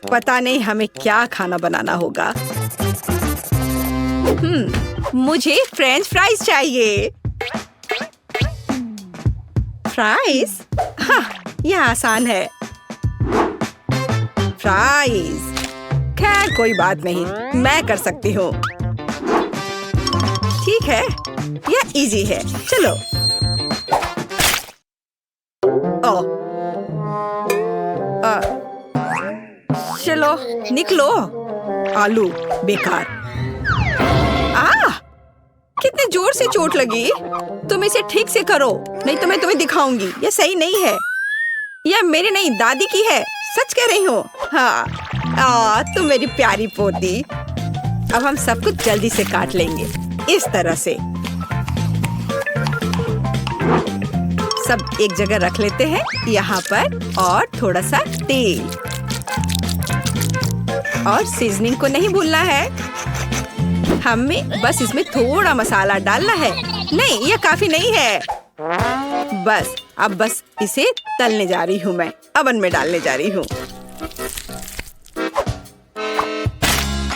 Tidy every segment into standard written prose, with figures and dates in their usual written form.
पता नहीं हमें क्या खाना बनाना होगा। मुझे फ्रेंच फ्राइज चाहिए। फ्राइज? हाँ, यह आसान है। फ्राइज। खैर कोई बात नहीं, मैं कर सकती हूँ। ठीक है, यह इजी है। चलो। चलो निकलो। आलू बेकार। कितने जोर से चोट लगी। तुम इसे ठीक से करो, नहीं तो मैं तुम्हें दिखाऊंगी। यह सही नहीं है। यह मेरी नहीं, दादी की है। सच कह रही हूँ। हाँ, तुम मेरी प्यारी पोती। अब हम सब कुछ जल्दी से काट लेंगे, इस तरह से। सब एक जगह रख लेते हैं यहाँ पर, और थोड़ा सा तेल और सीजनिंग को नहीं भूलना है। हमें बस इसमें थोड़ा मसाला डालना है। नहीं, यह काफी नहीं है। अब बस इसे तलने जा रही हूँ। मैं अवन में डालने जा रही हूँ।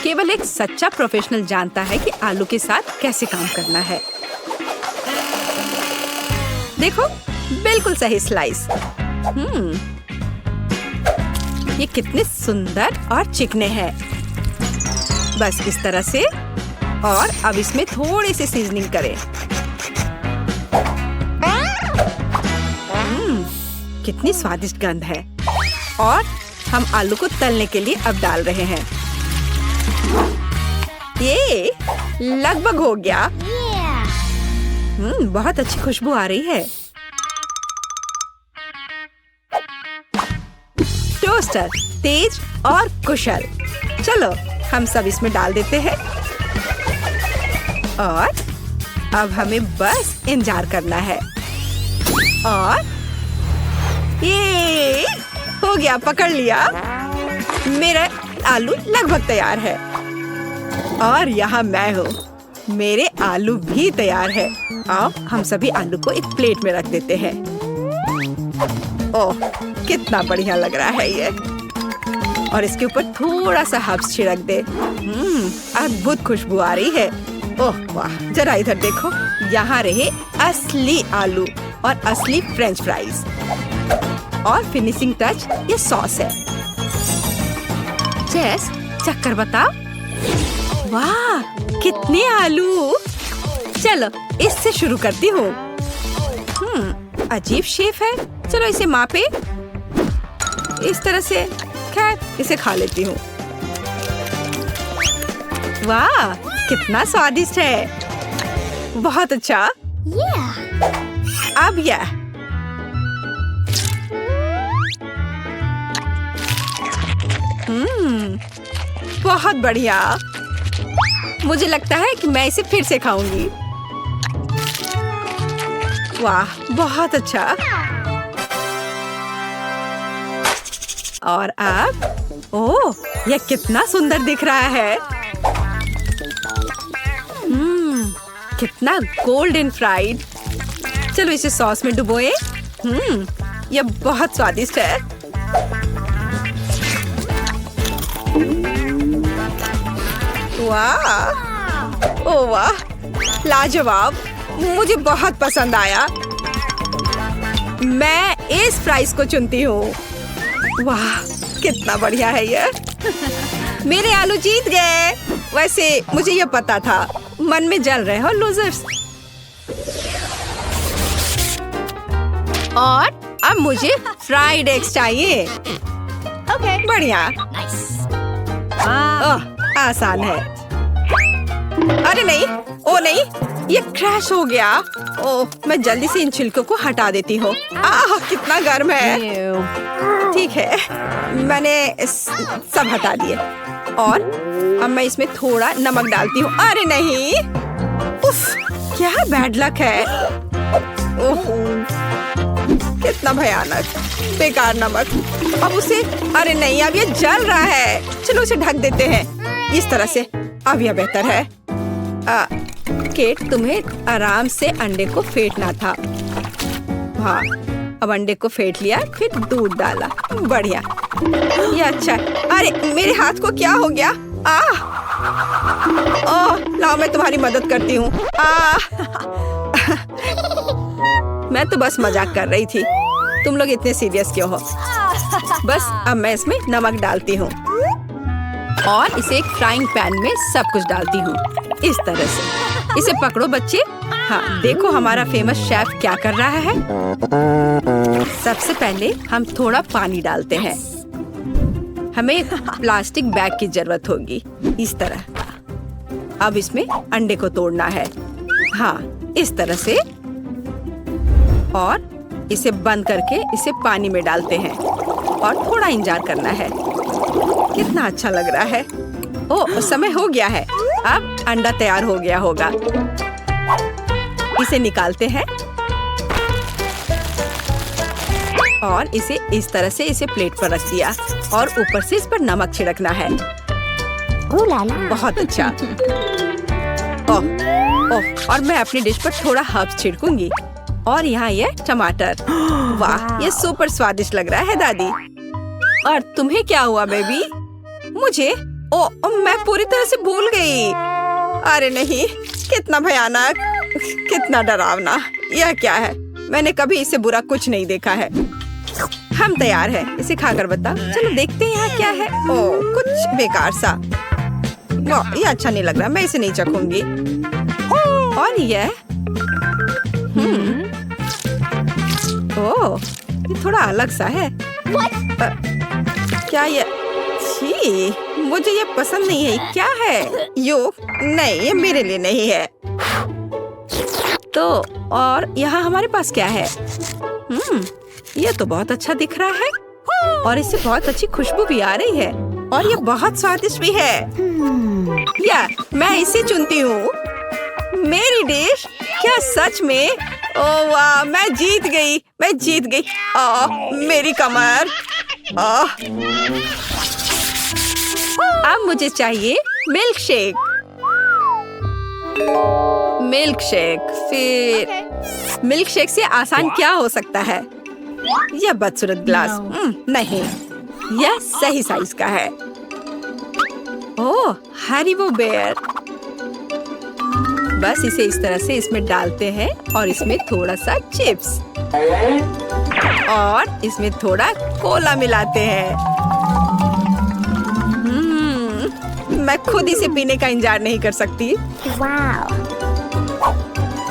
केवल एक सच्चा प्रोफेशनल जानता है कि आलू के साथ कैसे काम करना है। देखो, बिल्कुल सही स्लाइस। ये कितने सुंदर और चिकने हैं। बस इस तरह से। और अब इसमें थोड़ी सी सीजनिंग करें। कितनी स्वादिष्ट गंध है। और हम आलू को तलने के लिए अब डाल रहे हैं। ये लगभग हो गया। बहुत अच्छी खुशबू आ रही है। टोस्टर तेज और कुशल। चलो हम सब इसमें डाल देते हैं। और अब हमें बस इंतजार करना है। और ये हो गया, पकड़ लिया। मेरा आलू लगभग तैयार है। और यहाँ मैं हूँ, मेरे आलू भी तैयार है। अब हम सभी आलू को एक प्लेट में रख देते हैं। ओह, कितना बढ़िया लग रहा है ये। और इसके ऊपर थोड़ा सा हर्ब्स छिड़क दे। अद्भुत खुशबू आ रही है। ओह वाह, जरा इधर देखो। यहाँ रहे असली आलू और असली फ्रेंच फ्राइज। और फिनिशिंग टच ये सॉस है। जेस, चक्कर बता। वाह, कितने आलू। चलो इससे शुरू करती हूँ। अजीब शेप है। चलो इसे मापे इस तरह से। खैर, इसे खा लेती हूँ। वाह, कितना स्वादिष्ट है। बहुत अच्छा। अब यह बहुत बढ़िया। मुझे लगता है कि मैं इसे फिर से खाऊंगी। वाह, बहुत अच्छा। और अब ओह, यह कितना सुंदर दिख रहा है। कितना गोल्डन फ्राइड। चलो इसे सॉस में डुबोए। यह बहुत स्वादिष्ट है। वाह, ओह वाह, लाजवाब। मुझे बहुत पसंद आया। मैं इस फ्राइज को चुनती हूँ। वाह, कितना बढ़िया है ये। मेरे आलू जीत गए। वैसे मुझे ये पता था। मन में जल रहे हो लूजर्स। और अब मुझे फ्राइड एग्स चाहिए। बढ़िया। आसान है। अरे नहीं, ओ नहीं, ये क्रैश हो गया। ओह, मैं जल्दी से इन छिलकों को हटा देती हूँ। कितना गर्म है। ठीक है, मैंने सब हटा दिए। और अब मैं इसमें थोड़ा नमक डालती हूँ। अरे नहीं, उफ, क्या बैड लक है। ओह, कितना भयानक, बेकार नमक। अब उसे, अरे नहीं, अब ये जल रहा है। चलो उसे ढक देते हैं इस तरह से। अब यह बेहतर है। केट, तुम्हें आराम से अंडे को फेंटना था। हाँ, अब अंडे को फेंट लिया, फिर दूध डाला। बढ़िया। ये अच्छा है। अरे मेरे हाथ को क्या हो गया? ओह, लाओ मैं तुम्हारी मदद करती हूँ। मैं तो बस मजाक कर रही थी। तुम लोग इतने सीरियस क्यों हो? बस अब मैं इसमें नमक डालती हूँ और इसे एक फ्राइंग पैन में सब कुछ डालती हूँ इस तरह से। इसे पकड़ो बच्चे। हाँ, देखो हमारा फेमस शेफ क्या कर रहा है। सबसे पहले हम थोड़ा पानी डालते हैं। हमें एक प्लास्टिक बैग की जरूरत होगी इस तरह का। अब इसमें अंडे को तोड़ना है। हाँ, इस तरह से। और इसे बंद करके इसे पानी में डालते हैं और थोड़ा इंतजार करना है। कितना अच्छा लग रहा है। ओह, समय हो गया है। अब अंडा तैयार हो गया होगा। इसे निकालते हैं और इसे इस तरह से इसे प्लेट पर रख दिया और ऊपर से इस पर नमक छिड़कना है। बहुत अच्छा। ओह, ओह, और मैं अपनी डिश पर थोड़ा हर्ब्स छिड़कूंगी। और यहाँ ये टमाटर। वाह, ये सुपर स्वादिष्ट लग रहा है दादी। और तुम्हें क्या हुआ बेबी? मुझे? ओह, मैं पूरी तरह से भूल गई। अरे नहीं, कितना भयानक, कितना डरावना। यह क्या है? मैंने कभी इससे बुरा कुछ नहीं देखा है। हम तैयार हैं। इसे खाकर बताओ। चलो देखते हैं यहाँ क्या है। ओह, कुछ बेकार सा। वाह, ये अच्छा नहीं लग रहा। मैं इसे नहीं चखूंगी। और यह ओह, ये थोड़ा अलग सा है। क्या ये? छी, मुझे ये पसंद नहीं है। क्या है? यो, नहीं, ये मेरे लिए नहीं है। तो और यहाँ हमारे पास क्या है? ये तो बहुत अच्छा दिख रहा है और इससे बहुत अच्छी खुशबू भी आ रही है और ये बहुत स्वादिष्ट भी है। या मैं इसे चुनती हूँ। मेरी डिश। क्या सच में? ओह वाह, मैं जीत गई। मैं जीत गई। मेरी कमर। अब मुझे चाहिए मिल्क शेक। Milk shake. फिर मिल्क शेक से आसान क्या हो सकता है? यह बदसूरत ग्लास। नहीं, यह सही साइज का है। ओह, हरीबो बेयर। बस इसे इस तरह से इसमें डालते हैं और इसमें थोड़ा सा चिप्स और इसमें थोड़ा कोला मिलाते हैं। मैं खुद इसे पीने का इंतजार नहीं कर सकती।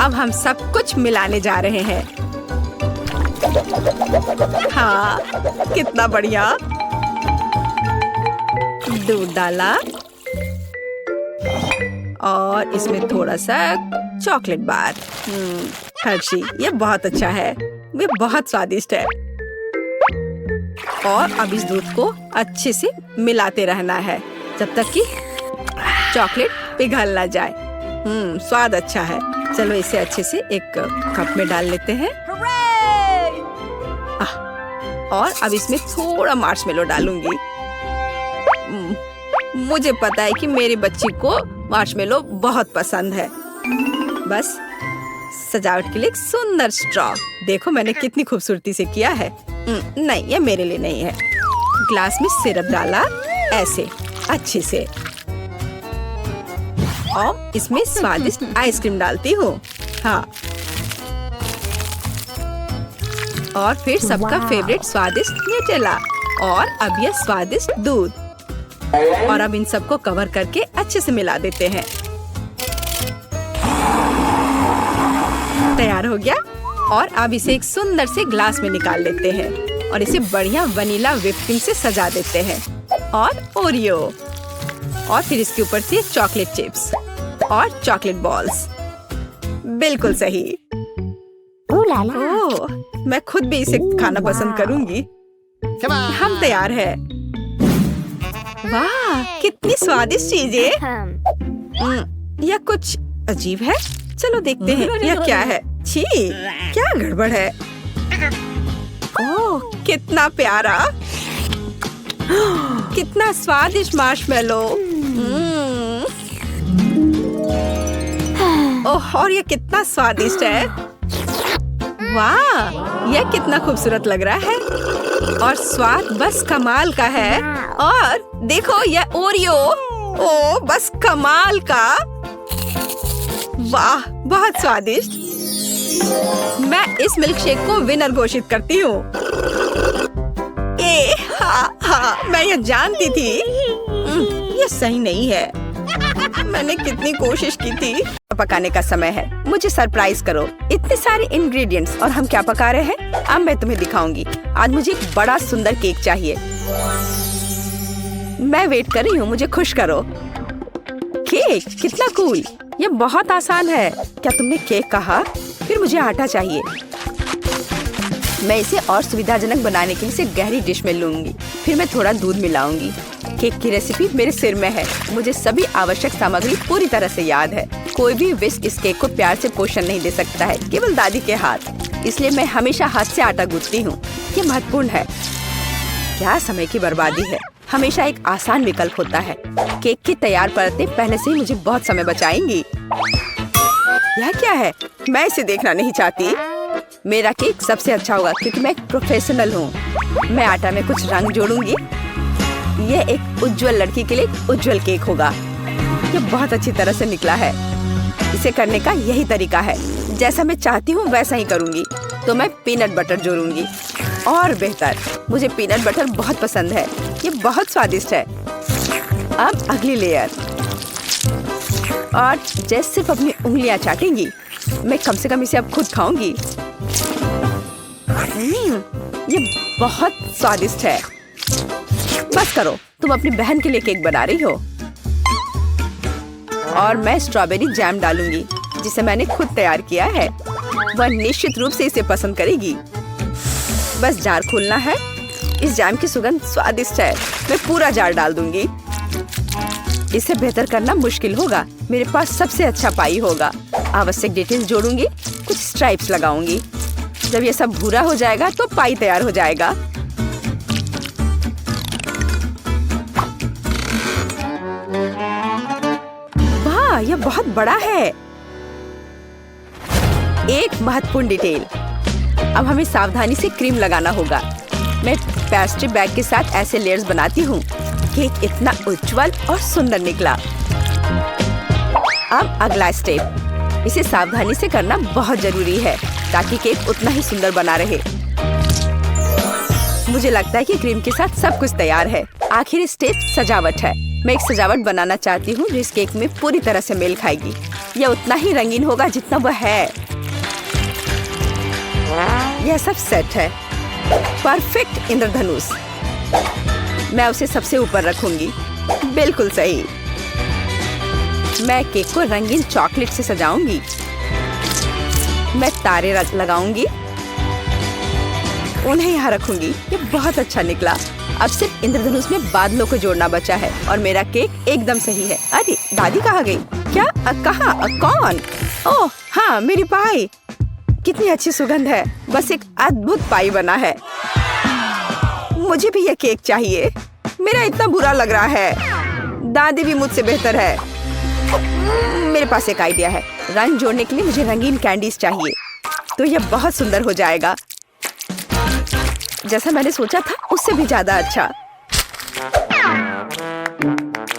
अब हम सब कुछ मिलाने जा रहे हैं। हाँ, कितना बढ़िया। दूध डाला और इसमें थोड़ा सा चॉकलेट बार। हर्शी, ये बहुत अच्छा है। ये बहुत स्वादिष्ट है। और अब इस दूध को अच्छे से मिलाते रहना है जब तक कि चॉकलेट पिघल ना जाए। स्वाद अच्छा है। चलो इसे अच्छे से एक कप में डाल लेते हैं। और अब इसमें थोड़ा मार्शमेलो डालूंगी। मुझे पता है कि मेरी बच्ची को मार्शमेलो बहुत पसंद है। बस सजावट के लिए एक सुंदर स्ट्रॉ। देखो मैंने कितनी खूबसूरती से किया है। नहीं, ये मेरे लिए नहीं है। ग्लास में सिरप डाला ऐसे अच्छे से और इसमें स्वादिष्ट आइसक्रीम डालती हूँ। हाँ, और फिर सबका फेवरेट स्वादिष्ट न्यूटेला और अब यह स्वादिष्ट दूध। और अब इन सबको कवर करके अच्छे से मिला देते हैं। तैयार हो गया। और अब इसे एक सुंदर से ग्लास में निकाल लेते हैं और इसे बढ़िया वनीला व्हिप क्रीम से सजा देते हैं और ओरियो और फिर इसके ऊपर से चॉकलेट चिप्स और चॉकलेट बॉल्स। बिल्कुल सही। ओह, मैं खुद भी इसे खाना पसंद करूंगी। हम तैयार हैं। वाह, कितनी स्वादिष्ट चीजें। यह कुछ अजीब है। चलो देखते हैं यह क्या है। छी, क्या गड़बड़ है? ओह, कितना प्यारा, कितना स्वादिष्ट मार्शमेलो। ओह, और ये कितना स्वादिष्ट है। वाह, यह कितना खूबसूरत लग रहा है और स्वाद बस कमाल का है। और देखो यह ओरियो, ओ बस कमाल का। वाह, बहुत स्वादिष्ट। मैं इस मिल्क शेक को विनर घोषित करती हूँ। मैं ये जानती थी। ये सही नहीं है। मैंने कितनी कोशिश की थी। पकाने का समय है, मुझे सरप्राइज करो। इतने सारे इंग्रेडिएंट्स और हम क्या पका रहे हैं अब मैं तुम्हें दिखाऊंगी। आज मुझे एक बड़ा सुंदर केक चाहिए। मैं वेट कर रही हूँ, मुझे खुश करो। केक कितना कूल। ये बहुत आसान है। क्या तुमने केक कहा? फिर मुझे आटा चाहिए। मैं इसे और सुविधाजनक बनाने के लिए इसे गहरी डिश में लूंगी। फिर मैं थोड़ा दूध मिलाऊंगी। केक की रेसिपी मेरे सिर में है। मुझे सभी आवश्यक सामग्री पूरी तरह से याद है। कोई भी विस्क इस केक को प्यार से पोषण नहीं दे सकता है, केवल दादी के हाथ। इसलिए मैं हमेशा हाथ से आटा गूंथती हूँ। ये महत्वपूर्ण है। क्या समय की बर्बादी है। हमेशा एक आसान विकल्प होता है। केक की तैयार परतें पहले से ही मुझे बहुत समय बचाएंगी। यह क्या है? मैं इसे देखना नहीं चाहती। मेरा केक सबसे अच्छा होगा क्योंकि मैं एक प्रोफेशनल हूँ। मैं आटा में कुछ रंग जोड़ूंगी। यह एक उज्जवल लड़की के लिए उज्जवल केक होगा। ये बहुत अच्छी तरह से निकला है। इसे करने का यही तरीका है। जैसा मैं चाहती हूँ वैसा ही करूँगी। तो मैं पीनट बटर जोड़ूंगी। और बेहतर, मुझे पीनट बटर बहुत पसंद है। ये बहुत स्वादिष्ट है। अब अगली लेयर। और जैसे सिर्फ अपनी उंगलियां चाटेंगी, मैं कम से कम इसे अब खुद खाऊंगी। ये बहुत स्वादिष्ट है। बस करो, तुम अपनी बहन के लिए केक बना रही हो। और मैं स्ट्रॉबेरी जैम डालूंगी जिसे मैंने खुद तैयार किया है। वह निश्चित रूप से इसे पसंद करेगी। बस जार खोलना है। इस जैम की सुगंध स्वादिष्ट है। मैं पूरा जार डाल दूंगी। इसे बेहतर करना मुश्किल होगा। मेरे पास सबसे अच्छा पाई होगा। आवश्यक डिटेल्स जोड़ूंगी। कुछ स्ट्राइप्स लगाऊंगी। जब ये सब भूरा हो जाएगा तो पाई तैयार हो जाएगा। वाह, यह बहुत बड़ा है। एक महत्वपूर्ण डिटेल। अब हमें सावधानी से क्रीम लगाना होगा। मैं पेस्ट्री बैग के साथ ऐसे लेयर्स बनाती हूँ। केक इतना उज्जवल और सुंदर निकला। अब अगला स्टेप। इसे सावधानी से करना बहुत जरूरी है ताकि केक उतना ही सुंदर बना रहे। मुझे लगता है कि क्रीम के साथ सब कुछ तैयार है। आखिरी स्टेप सजावट है। मैं एक सजावट बनाना चाहती हूँ जो इस केक में पूरी तरह से मेल खाएगी। यह उतना ही रंगीन होगा जितना वह है। यह सब सेट है। परफेक्ट इंद्रधनुष। मैं उसे सबसे ऊपर रखूंगी। बिल्कुल सही। मैं केक को रंगीन चॉकलेट से सजाऊंगी। मैं तारे लगाऊंगी। उन्हें यहाँ रखूंगी। ये बहुत अच्छा निकला। अब सिर्फ इंद्रधनुष में बादलों को जोड़ना बचा है और मेरा केक एकदम सही है। अरे दादी कहाँ गई? क्या? कहाँ? कौन? ओह हाँ, मेरी पाई। कितनी अच्छी सुगंध है। बस एक अद्भुत पाई बना है। मुझे भी ये केक चाहिए। मेरा इतना बुरा लग रहा है। दादी भी मुझसे बेहतर है। मेरे पास एक आइडिया है। रंग जोड़ने के लिए मुझे रंगीन कैंडीज चाहिए। तो यह बहुत सुंदर हो जाएगा। जैसा मैंने सोचा था उससे भी ज्यादा अच्छा।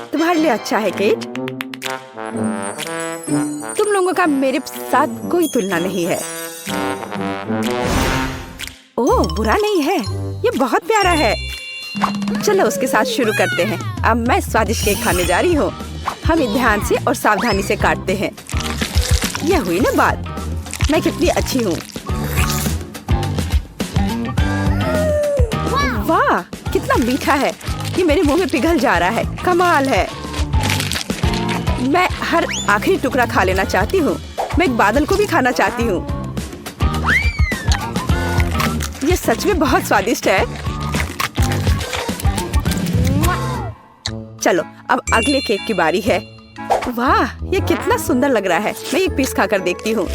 तुम्हारे लिए अच्छा है केट। तुम लोगों का मेरे साथ कोई तुलना नहीं है। ओह, बुरा नहीं है। ये बहुत प्यारा है। चलो उसके साथ शुरू करते हैं। अब मैं स्वादिष्ट केक खाने जा रही हूँ। हम ध्यान से और सावधानी से काटते हैं। यह हुई ना बात। मैं कितनी अच्छी हूँ। वाह, कितना मीठा है। ये मेरे मुंह में पिघल जा रहा है। कमाल है। मैं हर आखिरी टुकड़ा खा लेना चाहती हूँ। मैं एक बादल को भी खाना चाहती हूँ। ये सच में बहुत स्वादिष्ट है। चलो अब अगले केक की बारी है। वाह, ये कितना सुंदर लग रहा है। मैं एक पीस खाकर देखती हूँ।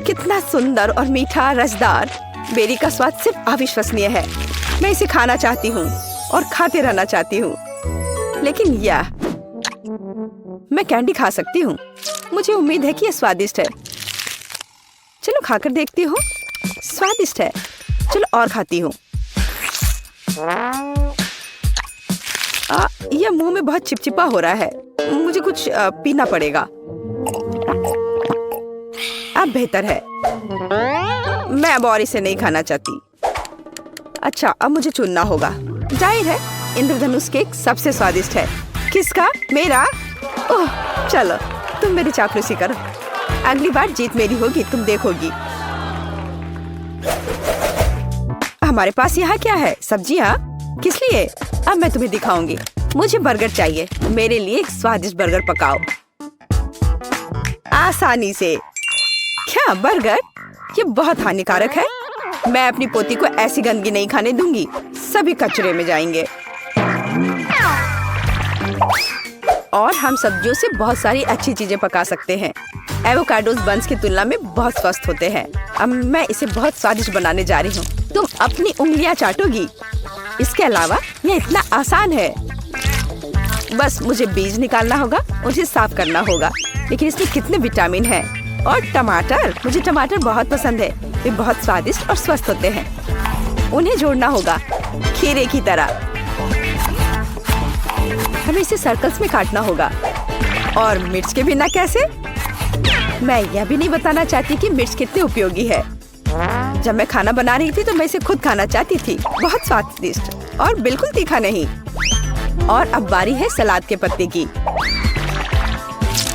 कितना सुंदर और मीठा, रसदार। बेरी का स्वाद सिर्फ अविश्वसनीय है। मैं इसे खाना चाहती हूँ और खाते रहना चाहती हूँ। लेकिन यह मैं कैंडी खा सकती हूँ। मुझे उम्मीद है कि यह स्वादिष्ट है। चलो खाकर देखती हूँ। स्वादिष्ट है। चलो और खाती हूँ। यह मुंह में बहुत चिपचिपा हो रहा है। मुझे कुछ पीना पड़ेगा। अब बेहतर है। मैं अब और इसे नहीं खाना चाहती। अच्छा, अब मुझे चुनना होगा। जाहिर है इंद्रधनुष केक सबसे स्वादिष्ट है। किसका? मेरा? ओह चलो, तुम मेरी चापलूसी करो। अगली बार जीत मेरी होगी, तुम देखोगी। हमारे पास यहाँ क्या है? सब्जियाँ? किस लिए? अब मैं तुम्हें दिखाऊंगी। मुझे बर्गर चाहिए। मेरे लिए एक स्वादिष्ट बर्गर पकाओ आसानी से। क्या बर्गर? ये बहुत हानिकारक है। मैं अपनी पोती को ऐसी गंदगी नहीं खाने दूंगी। सभी कचरे में जाएंगे। और हम सब्जियों से बहुत सारी अच्छी चीजें पका सकते हैं। एवोकाडोस बंस की तुलना में बहुत स्वस्थ होते हैं। अब मैं इसे बहुत स्वादिष्ट बनाने जा रही हूँ। तुम अपनी उंगलियां चाटोगी। इसके अलावा यह इतना आसान है। बस मुझे बीज निकालना होगा, उसे साफ करना होगा। लेकिन इसमें कितने विटामिन हैं। और टमाटर, मुझे टमाटर बहुत पसंद है। वे बहुत स्वादिष्ट और स्वस्थ होते हैं। उन्हें जोड़ना होगा खीरे की तरह। हमें इसे सर्कल्स में काटना होगा। और मिर्च के बिना कैसे? मैं यह भी नहीं बताना चाहती कि मिर्च कितनी उपयोगी है। जब मैं खाना बना रही थी तो मैं इसे खुद खाना चाहती थी। बहुत स्वादिष्ट और बिल्कुल तीखा नहीं। और अब बारी है सलाद के पत्ते की।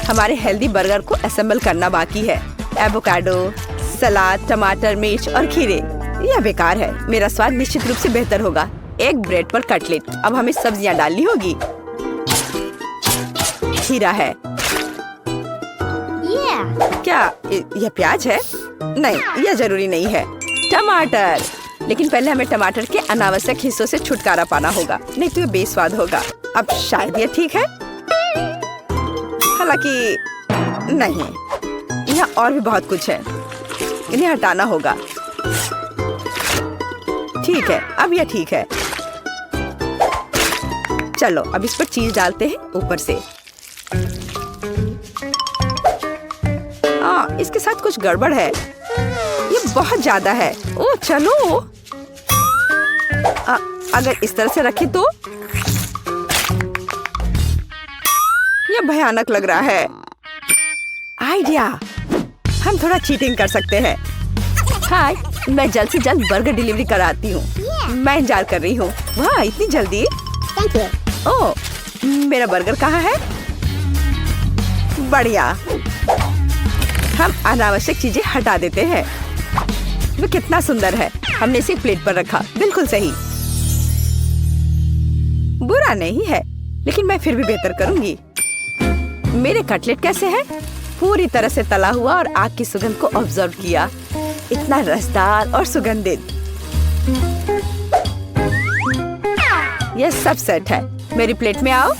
हमारे हेल्दी बर्गर को असेंबल करना बाकी है। एवोकाडो, सलाद, टमाटर, मिर्च और खीरे। यह बेकार है। मेरा स्वाद निश्चित रूप से बेहतर होगा। एक ब्रेड पर कटलेट। अब हमें सब्जियां डालनी होगी। खीरा है। क्या यह प्याज है? नहीं, यह जरूरी नहीं है। टमाटर। लेकिन पहले हमें टमाटर के अनावश्यक हिस्सों से छुटकारा पाना होगा, नहीं तो यह बेस्वाद होगा। अब शायद यह ठीक है, हालांकि नहीं। यहाँ और भी बहुत कुछ है, इन्हें हटाना होगा। ठीक है, अब यह ठीक है। चलो अब इस पर चीज डालते हैं ऊपर से। इसके साथ कुछ गड़बड़ है। ये बहुत ज्यादा है। ओह चलो, अगर इस तरह से रखे तो ये भयानक लग रहा है। आइडिया, हम थोड़ा चीटिंग कर सकते हैं। हाय, मैं जल्द से जल्द बर्गर डिलीवरी कराती हूँ। मैं इंतजार कर रही हूँ। वाह, इतनी जल्दी? ओह, मेरा बर्गर कहाँ है? बढ़िया। हम अनावश्यक चीजें हटा देते हैं। वो कितना सुंदर है। हमने इसे प्लेट पर रखा। बिल्कुल सही। बुरा नहीं है, लेकिन मैं फिर भी बेहतर करूंगी। मेरे कटलेट कैसे हैं? पूरी तरह से तला हुआ और आग की सुगंध को ऑब्जर्व किया। इतना रसदार और सुगंधित। यह सब सेट है। मेरी प्लेट में आओ।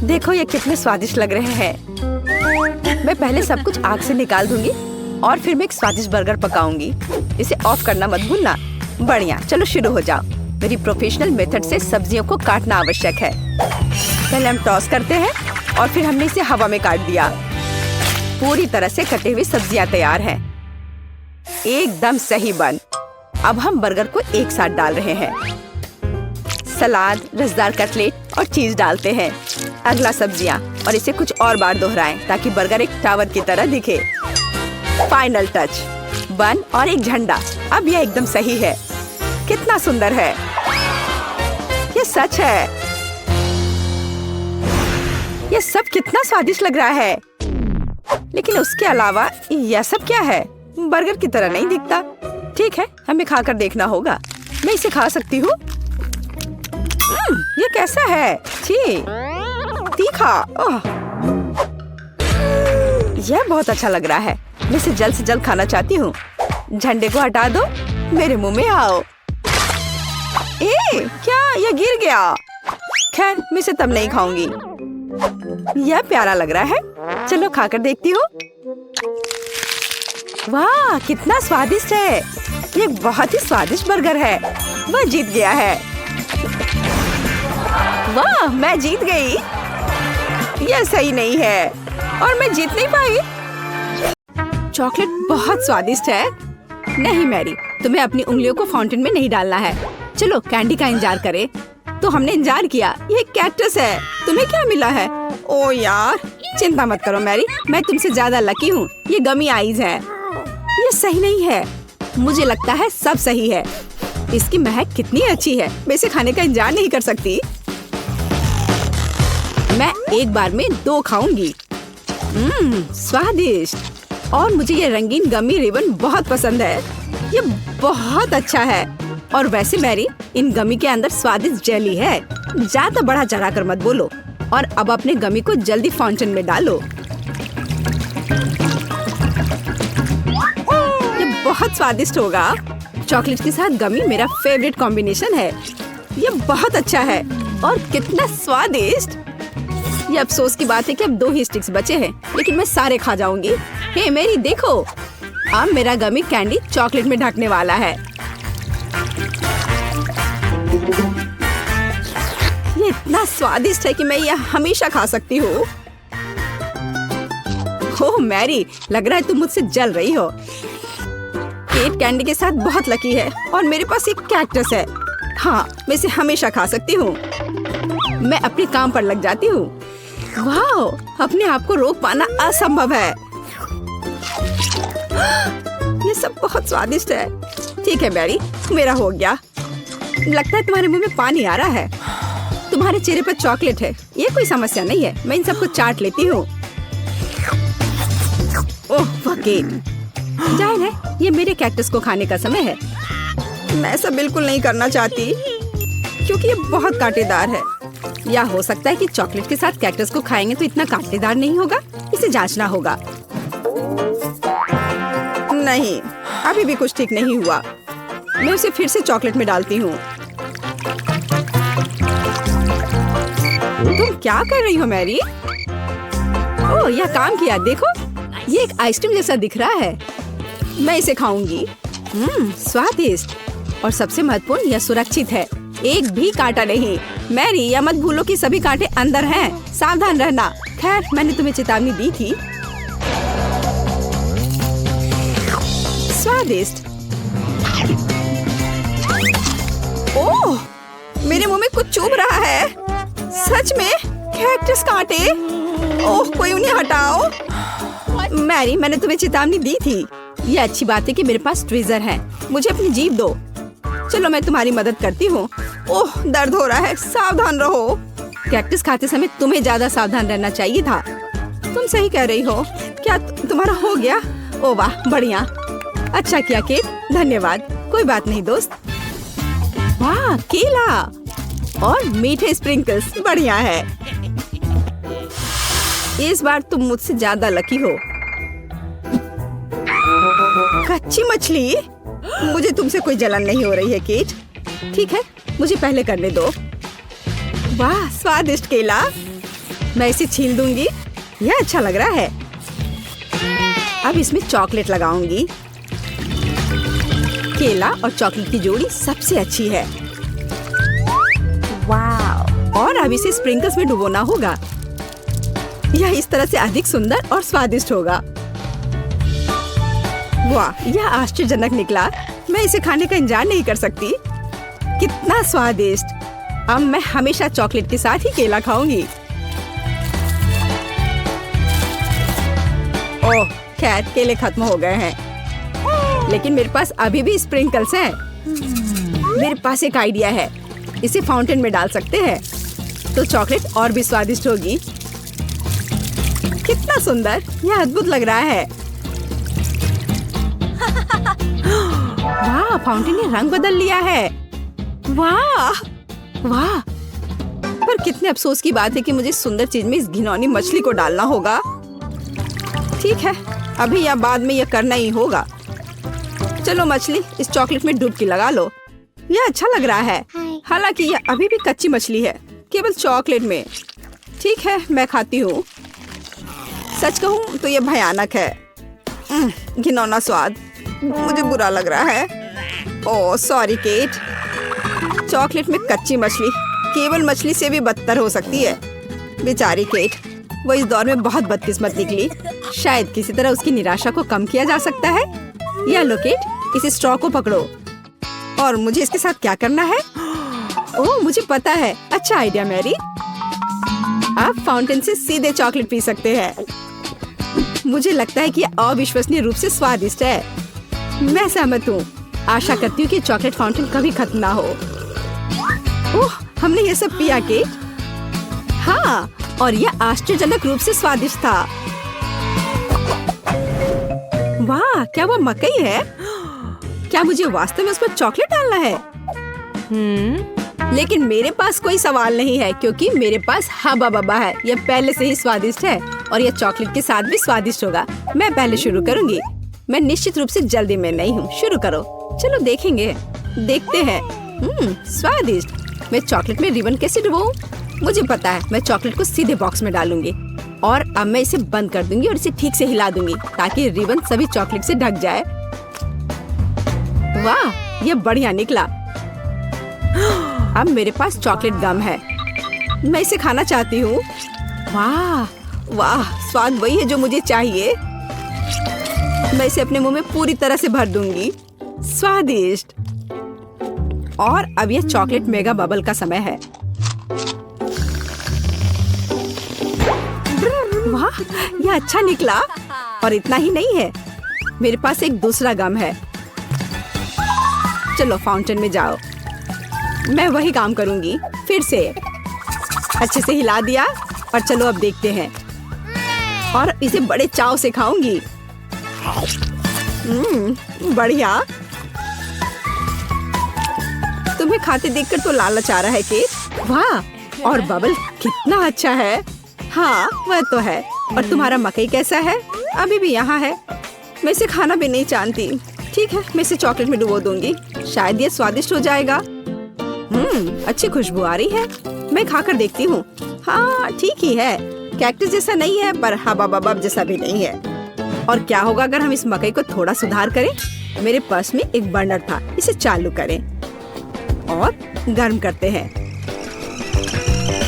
देखो ये कितने स्वादिष्ट लग रहे हैं। मैं पहले सब कुछ आग से निकाल दूंगी और फिर मैं एक स्वादिष्ट बर्गर पकाऊंगी। इसे ऑफ करना मत भूलना। बढ़िया, चलो शुरू हो जाओ। मेरी प्रोफेशनल मेथड से सब्जियों को काटना आवश्यक है। पहले हम टॉस करते हैं और फिर हमने इसे हवा में काट दिया। पूरी तरह से कटे हुए सब्जियां तैयार हैं। एकदम सही बन। अब हम बर्गर को एक साथ डाल रहे हैं। सलाद, रसदार कटलेट और चीज डालते हैं। अगला सब्जियां और इसे कुछ और बार दोहराएं ताकि बर्गर एक टावर की तरह दिखे। फाइनल टच, बन और एक झंडा। अब यह एकदम सही है। कितना सुंदर है। यह सच है। यह सब कितना स्वादिष्ट लग रहा है। लेकिन उसके अलावा यह सब क्या है? बर्गर की तरह नहीं दिखता। ठीक है, हमें खाकर देखना होगा। मैं इसे खा सकती हूँ। ये कैसा है? छी, तीखा। यह बहुत अच्छा लग रहा है। मैं इसे जल्द से जल्द खाना चाहती हूँ। झंडे को हटा दो। मेरे मुंह में आओ। क्या यह गिर गया? खैर, मैं इसे तब नहीं खाऊंगी। यह प्यारा लग रहा है। चलो खाकर देखती हूँ। वाह, कितना स्वादिष्ट है। ये बहुत ही स्वादिष्ट बर्गर है। वह जीत गया है। वाह, मैं जीत गई। यह सही नहीं है और मैं जीत नहीं पाई। चॉकलेट बहुत स्वादिष्ट है। नहीं मैरी, तुम्हें अपनी उंगलियों को फाउंटेन में नहीं डालना है। चलो कैंडी का इंतजार करें। तो हमने इंतजार किया। ये कैक्टस है। तुम्हें क्या मिला है? ओ यार, चिंता मत करो मैरी, मैं तुमसे ज्यादा लकी हूँ। ये गमी आइज है। ये सही नहीं है। मुझे लगता है सब सही है। इसकी महक कितनी अच्छी है। मैं इसे खाने का इंतजार नहीं कर सकती। मैं एक बार में 2 खाऊंगी। स्वादिष्ट। और मुझे ये रंगीन गमी रिबन बहुत पसंद है। ये बहुत अच्छा है। और वैसे मैरी, इन गमी के अंदर स्वादिष्ट जेली है। ज्यादा बढ़ा चढ़ा कर मत बोलो। और अब अपने गमी को जल्दी फाउंटेन में डालो। ये बहुत स्वादिष्ट होगा। चॉकलेट के साथ गमी मेरा फेवरेट कॉम्बिनेशन है। ये बहुत अच्छा है। और कितना स्वादिष्ट। ये अफसोस की बात है कि अब 2 ही स्टिक्स बचे हैं, लेकिन मैं सारे खा जाऊंगी। हे मेरी देखो, अब मेरा गमी कैंडी चॉकलेट में ढकने वाला है। ये इतना स्वादिष्ट है कि मैं यह हमेशा खा सकती हूँ। ओह मैरी, लग रहा है तुम मुझसे जल रही हो। केट कैंडी के साथ बहुत लकी है और मेरे पास एक कैक्टस है। हाँ, मैं इसे हमेशा खा सकती हूँ। मैं अपने काम पर लग जाती हूँ। वाह, अपने आप को रोक पाना असंभव है। ये सब बहुत स्वादिष्ट है। ठीक है मैरी, मेरा हो गया। लगता है तुम्हारे मुंह में पानी आ रहा है। तुम्हारे चेहरे पर चॉकलेट है, ये कोई समस्या नहीं है। मैं इन सबको चाट लेती हूँ। ओह जाहिर है, ये मेरे कैक्टस को खाने का समय है। मैं ऐसा बिल्कुल नहीं करना चाहती, क्योंकि ये बहुत कांटेदार है। या हो सकता है कि चॉकलेट के साथ कैक्टस को खाएंगे तो इतना कांटेदार नहीं होगा। इसे जांचना होगा। नहीं, अभी भी कुछ ठीक नहीं हुआ। मैं उसे फिर से चॉकलेट में डालती हूँ। तुम क्या कर रही हो मैरी? ओह, यह काम किया। देखो, ये एक आइसक्रीम जैसा दिख रहा है। मैं इसे खाऊंगी। स्वादिष्ट। और सबसे महत्वपूर्ण, यह सुरक्षित है। एक भी कांटा नहीं। मैरी, यह मत भूलो कि सभी कांटे अंदर हैं। सावधान रहना। खैर, मैंने तुम्हें चेतावनी दी थी। स्वादिष्ट। ओह, मेरे मुंह में कुछ चुभ रहा है। सच में कैक्टस कांटे। ओह, कोई उन्हें हटाओ। मैरी, मैंने तुम्हें चेतावनी दी थी। ये अच्छी बात है कि मेरे पास ट्विज़र है। मुझे अपनी जीभ दो। चलो, मैं तुम्हारी मदद करती हूँ। ओह, दर्द हो रहा है। सावधान रहो। कैक्टस खाते समय तुम्हें ज्यादा सावधान रहना चाहिए था। तुम सही कह रही हो। क्या तुम्हारा हो गया? ओह वाह, बढ़िया। अच्छा किया केट, धन्यवाद। कोई बात नहीं दोस्त। वाह, केला और मीठे स्प्रिंकल्स, बढ़िया है। इस बार तुम मुझसे ज्यादा लकी हो। कच्ची मछली? मुझे तुमसे कोई जलन नहीं हो रही है केट। ठीक है, मुझे पहले करने दो। वाह, स्वादिष्ट केला। मैं इसे छील दूंगी। यह अच्छा लग रहा है। अब इसमें चॉकलेट लगाऊंगी। केला और चॉकलेट की जोड़ी सबसे अच्छी है। वाह। और अब इसे स्प्रिंकल्स में डुबोना होगा। यह इस तरह से अधिक सुंदर और स्वादिष्ट होगा। वाह, यह आश्चर्यजनक निकला। मैं इसे खाने का इंतजार नहीं कर सकती। कितना स्वादिष्ट। अब मैं हमेशा चॉकलेट के साथ ही केला खाऊंगी। ओह, खैर केले खत्म हो गए हैं, लेकिन मेरे पास अभी भी स्प्रिंकल्स हैं। मेरे पास एक आइडिया है। इसे फाउंटेन में डाल सकते हैं तो चॉकलेट और भी स्वादिष्ट होगी। कितना सुंदर, यह अद्भुत लग रहा है। वाह, फाउंटेन ने रंग बदल लिया है। वाह वाह। पर कितने अफसोस की बात है कि मुझे सुंदर चीज में इस घिनौनी मछली को डालना होगा। ठीक है, अभी या बाद में यह करना ही होगा। चलो मछली, इस चॉकलेट में डुबकी लगा लो। यह अच्छा लग रहा है। हालांकि यह अभी भी कच्ची मछली है, केवल चॉकलेट में। ठीक है, मैं खाती हूँ। सच कहूँ तो यह भयानक है। घिनौना स्वाद, मुझे बुरा लग रहा है। Oh sorry cat. चॉकलेट में कच्ची मछली केवल मछली से भी बदतर हो सकती है। बेचारी केट, वो इस दौर में बहुत बदकिस्मत निकली। शायद किसी तरह उसकी निराशा को कम किया जा सकता है। या लो किट, इस स्ट्रॉ को पकड़ो और मुझे इसके साथ क्या करना है? ओह, मुझे पता है। अच्छा आइडिया मैरी। आप फाउंटेन से सीधे चॉकलेट पी सकते हैं। मुझे लगता है कि यह अविश्वसनीय रूप से स्वादिष्ट है। मैं सहमत हूँ। आशा करती हूँ कि चॉकलेट फाउंटेन कभी खत्म ना हो। ओह, हमने ये सब पिया के? हाँ, और यह आश्चर्यजनक रूप से स्वादिष्ट था। वाह, क्या वो मकई है? क्या मुझे वास्तव में उस पर चॉकलेट डालना है? लेकिन मेरे पास कोई सवाल नहीं है क्योंकि मेरे पास हब्बा बब्बा है। यह पहले से ही स्वादिष्ट है और यह चॉकलेट के साथ भी स्वादिष्ट होगा। मैं पहले शुरू करूंगी। मैं निश्चित रूप से जल्दी में नहीं हूँ। शुरू करो। चलो देखेंगे, देखते हैं। स्वादिष्ट। मैं चॉकलेट में रिबन कैसे डुबाऊं? मुझे पता है। मैं चॉकलेट को सीधे बॉक्स में डालूंगी और अब मैं इसे बंद कर दूंगी और इसे ठीक से हिला दूंगी ताकि रिबन सभी चॉकलेट से ढक जाए। वाह, यह बढ़िया निकला। अब मेरे पास चॉकलेट गम है। मैं इसे खाना चाहती हूँ। वाह वाह, स्वाद वही है जो मुझे चाहिए। मैं इसे अपने मुंह में पूरी तरह से भर दूंगी। स्वादिष्ट। और अब यह चॉकलेट मेगा बबल का समय है। वाह, यह अच्छा निकला। और इतना ही नहीं है, मेरे पास एक दूसरा गम है। चलो फाउंटेन में जाओ। मैं वही काम करूंगी फिर से। अच्छे से हिला दिया और चलो अब देखते हैं। और इसे बड़े चाव से खाऊंगी। बढ़िया। तुम्हें खाते देखकर तो लालच आ रहा है केट। वाह, और बबल कितना अच्छा है। हाँ, वह तो है। और तुम्हारा मकई कैसा है? अभी भी यहाँ है। मैं इसे खाना भी नहीं जानती। ठीक है, मैं इसे चॉकलेट में डुबो दूंगी। शायद ये स्वादिष्ट हो जाएगा। अच्छी खुशबू आ रही है। मैं खाकर देखती हूँ। हाँ, ठीक ही है। कैक्टस जैसा नहीं है पर हबा बबा जैसा भी नहीं है। और क्या होगा अगर हम इस मकई को थोड़ा सुधार करें? मेरे पर्स में एक बर्नर था। इसे चालू करें और गर्म करते हैं।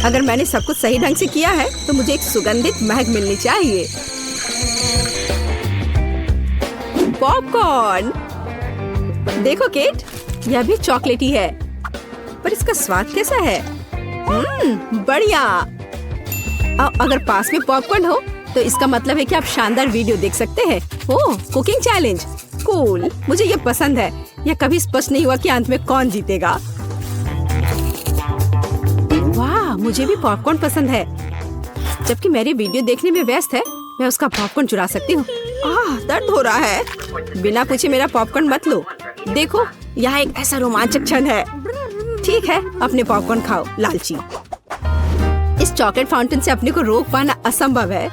अगर मैंने सब कुछ सही ढंग से किया है तो मुझे एक सुगंधित महक मिलनी चाहिए। पॉपकॉर्न। देखो केट, यह भी चॉकलेटी है पर इसका स्वाद कैसा है? बढ़िया। अगर पास में पॉपकॉर्न हो तो इसका मतलब है कि आप शानदार वीडियो देख सकते हैं। ओह, कुकिंग चैलेंज। कूल, मुझे ये पसंद है। यह कभी स्पष्ट नहीं हुआ कि अंत में कौन जीतेगा। वाह, मुझे भी पॉपकॉर्न पसंद है। जबकि मेरी वीडियो देखने में व्यस्त है, मैं उसका पॉपकॉर्न चुरा सकती हूँ। दर्द हो रहा है। बिना पूछे मेरा पॉपकॉर्न मत लो। देखो, यहाँ एक ऐसा रोमांचक क्षण है। ठीक है, अपने पॉपकॉर्न खाओ, लालची। इस चॉकलेट फाउंटेन से अपने को रोक पाना असंभव है।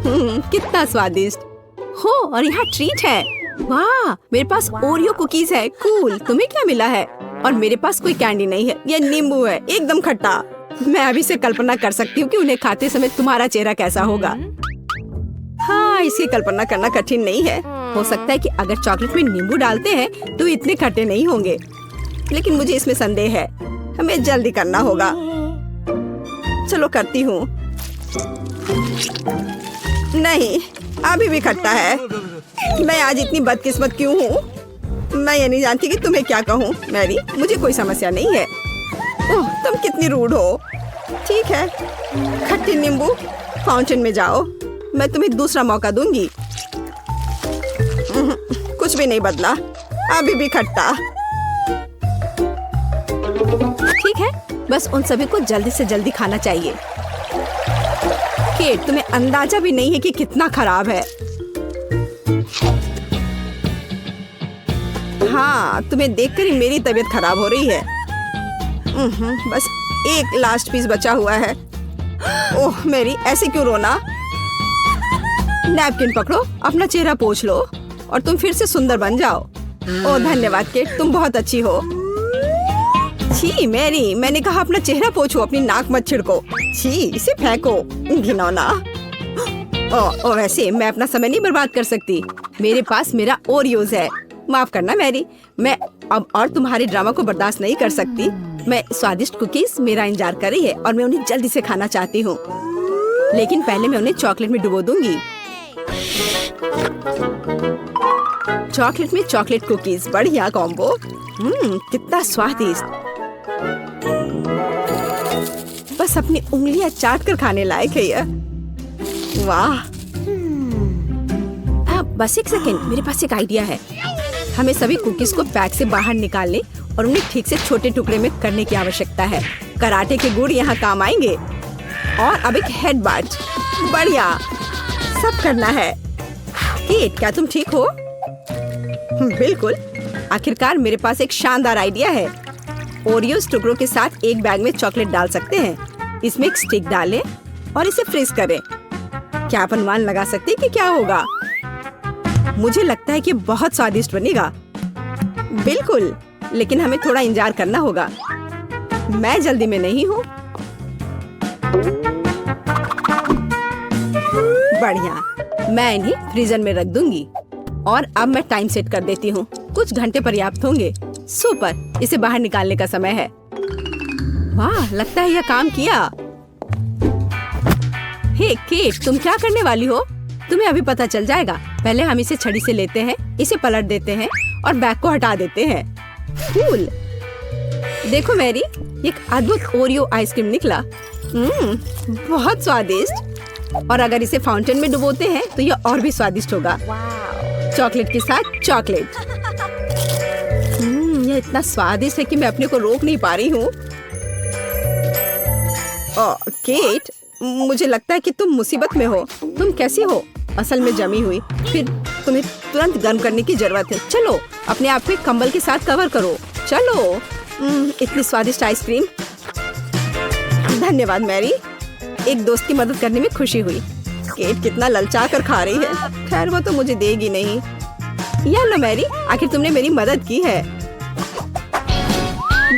कितना स्वादिष्ट हो। और यहाँ ट्रीट है। वाह, मेरे पास ओरियो कुकीज है। कूल। तुम्हें क्या मिला है? और मेरे पास कोई कैंडी नहीं है। यह नींबू है, एकदम खट्टा। मैं अभी से कल्पना कर सकती हूँ कि उन्हें खाते समय तुम्हारा चेहरा कैसा होगा। हाँ, इसकी कल्पना करना कठिन नहीं है। हो सकता है कि अगर चॉकलेट में नींबू डालते हैं तो इतने खट्टे नहीं होंगे, लेकिन मुझे इसमें संदेह है। हमें जल्दी करना होगा। चलो करती हूँ। नहीं, अभी भी खट्टा है। मैं आज इतनी बदकिस्मत क्यों हूँ? मैं ये नहीं जानती कि तुम्हें क्या कहूँ। मैरी, मुझे कोई समस्या नहीं है। ओह, तुम कितनी रूड हो। ठीक है, खट्टी नींबू, फाउंटेन में जाओ। मैं तुम्हें दूसरा मौका दूंगी। कुछ भी नहीं बदला, अभी भी खट्टा। ठीक है, बस उन सभी को जल्दी से जल्दी खाना चाहिए। केट, तुम्हें अंदाजा भी नहीं है कि कितना खराब है। हाँ, तुम्हें देखकर ही मेरी तबीयत खराब हो रही है। बस एक लास्ट पीस बचा हुआ है। ओह मेरी, ऐसे क्यों रोना? नैपकिन पकड़ो, अपना चेहरा पोंछ लो और तुम फिर से सुंदर बन जाओ। ओह धन्यवाद केट, तुम बहुत अच्छी हो। छी मैरी, मैंने कहा अपना चेहरा पोंछो, अपनी नाक मत छिड़को। छी, इसे फेंको, घिनौना। ओह वैसे मैं अपना समय नहीं बर्बाद कर सकती। मेरे पास मेरा ओरियोज है। माफ करना मैरी, मैं अब और तुम्हारे ड्रामा को बर्दाश्त नहीं कर सकती। मैं स्वादिष्ट कुकीज मेरा इंतजार कर रही है और मैं उन्हें जल्दी से खाना चाहती हूँ, लेकिन पहले मैं उन्हें चॉकलेट में डुबो दूंगी। चॉकलेट में चॉकलेट कुकीज, बढ़िया कॉम्बो। कितना स्वादिष्ट। बस अपनी उंगलियां चाट कर खाने लायक है यह। वाह। बस एक सेकेंड, मेरे पास एक आइडिया है। हमें सभी कुकीज को पैक से बाहर निकालने और उन्हें ठीक से छोटे टुकड़े में करने की आवश्यकता है। कराटे के गुण यहाँ काम आएंगे। और अब एक हेड बार्च, बढ़िया। सब करना है। केट, क्या तुम ठीक हो? बिल्कुल। आखिरकार मेरे पास एक शानदार आइडिया है। ओरियोस टुकड़ों के साथ एक बैग में चॉकलेट डाल सकते हैं। इसमें एक स्टिक डालें और इसे फ्रीज करें। क्या आप अनुमान लगा सकते हैं कि क्या होगा? मुझे लगता है कि बहुत स्वादिष्ट बनेगा। बिल्कुल, लेकिन हमें थोड़ा इंतजार करना होगा। मैं जल्दी में नहीं हूँ। बढ़िया, मैं इन्हें फ्रीजर में रख दूंगी। और अब मैं टाइम सेट कर देती हूँ। कुछ घंटे पर्याप्त होंगे। सुपर, इसे बाहर निकालने का समय है। वाह, लगता है यह काम किया। हे केट, तुम क्या करने वाली हो? तुम्हें अभी पता चल जाएगा। पहले हम इसे छड़ी से लेते हैं, इसे पलट देते हैं और बैग को हटा देते हैं। कूल। देखो मैरी, एक अद्भुत ओरियो आइसक्रीम निकला। बहुत स्वादिष्ट। और अगर इसे फाउंटेन में डुबोते हैं तो यह और भी स्वादिष्ट होगा। चॉकलेट के साथ चॉकलेट। यह इतना स्वादिष्ट है कि मैं अपने को रोक नहीं पा रही हूँ। केट, मुझे लगता है कि तुम मुसीबत में हो। तुम कैसी हो? असल में जमी हुई। फिर तुम्हें तुरंत गर्म करने की जरूरत है। चलो, अपने आप को एक कंबल के साथ कवर करो। चलो। इतनी स्वादिष्ट आइसक्रीम। धन्यवाद मैरी, एक दोस्त की मदद करने में खुशी हुई। केट कितना ललचा कर खा रही है। खैर, वो तो मुझे देगी नहीं। या लो मैरी, आखिर तुमने मेरी मदद की है।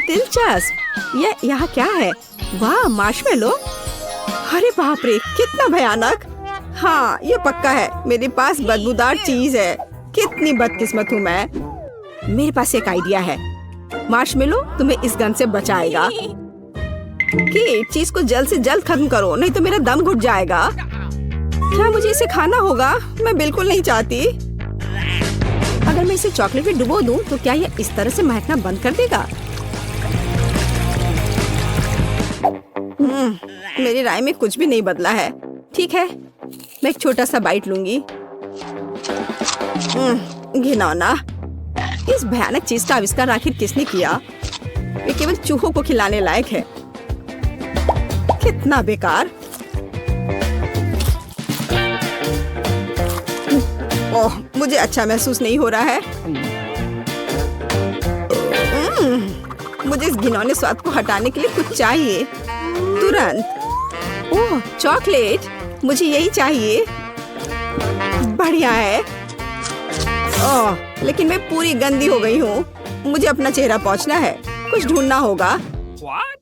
दिलचस्प। यह यहाँ क्या है? वाह, मार्शमेलो। अरे बाप रे, कितना भयानक। हाँ, ये पक्का है। मेरे पास बदबूदार चीज है। कितनी बदकिस्मत हूँ मैं। मेरे पास एक आइडिया है। मार्शमेलो तुम्हें इस गन से बचाएगा। केट, चीज को जल्द से जल्द खत्म करो, नहीं तो मेरा दम घुट जाएगा। क्या मुझे इसे खाना होगा? मैं बिल्कुल नहीं चाहती। अगर मैं इसे चॉकलेट में डुबो दूं, तो क्या यह इस तरह से महकना बंद कर देगा? मेरी राय में कुछ भी नहीं बदला है। ठीक है, मैं एक छोटा सा बाइट लूंगी। घिनौना। इस भयानक चीज का आविष्कार आखिर किसने किया? ये केवल चूहों को खिलाने लायक है। कितना बेकार। ओह, मुझे अच्छा महसूस नहीं हो रहा है। मुझे इस घिनौने स्वाद को हटाने के लिए कुछ चाहिए, तुरंत। ओह, चॉकलेट, मुझे यही चाहिए। बढ़िया है। ओह, लेकिन मैं पूरी गंदी हो गई हूँ। मुझे अपना चेहरा पोंछना है। कुछ ढूंढना होगा।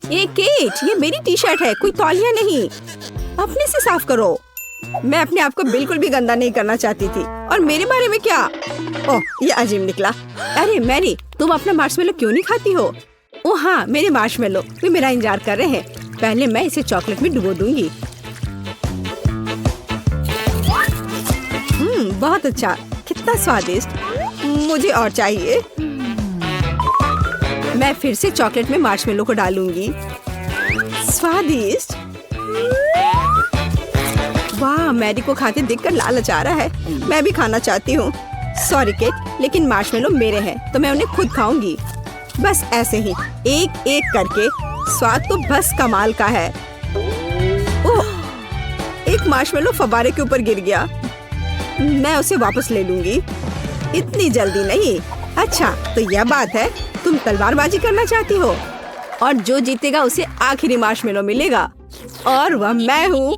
ये केट, ये मेरी टी शर्ट है, कोई तौलिया नहीं। अपने से साफ करो। मैं अपने आप को बिल्कुल भी गंदा नहीं करना चाहती थी। और मेरे बारे में क्या? ओह, ये अजीब निकला। अरे मैरी, तुम अपना मार्शमेलो क्यों नहीं खाती हो? ओह हाँ, मेरे मार्शमेलो वे मेरा इंतजार कर रहे हैं। पहले मैं इसे चॉकलेट में डुबो दूंगी। बहुत अच्छा, कितना स्वादिष्ट। मुझे और चाहिए। मैं फिर से चॉकलेट में मार्शमेलो को डालूंगी। स्वादिष्ट। वाह, मैरी को खाते देखकर लालच आ रहा है। मैं भी खाना चाहती हूँ। सॉरी केट, लेकिन मार्शमेलो मेरे हैं तो मैं उन्हें खुद खाऊंगी। बस ऐसे ही, एक एक करके। स्वाद तो बस कमाल का है। ओह, एक मार्शमेलो फव्वारे के ऊपर गिर गया। मैं उसे वापस ले लूंगी। इतनी जल्दी नहीं। अच्छा, तो यह बात है, तुम तलवारबाजी करना चाहती हो और जो जीतेगा उसे आखिरी मार्शमेलो मिलेगा और वह मैं हूँ।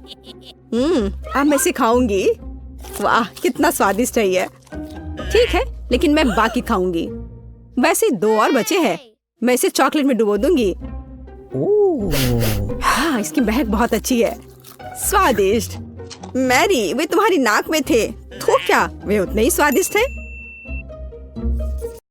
अब मैं इसे खाऊंगी। वाह, कितना स्वादिष्ट है ये। ठीक है, लेकिन मैं बाकी खाऊंगी। वैसे 2 और बचे हैं। मैं इसे चॉकलेट में डुबो दूंगी। हाँ, इसकी महक बहुत अच्छी है। स्वादिष्ट। मैरी, वे तुम्हारी नाक में थे। तो क्या वे उतने ही स्वादिष्ट है?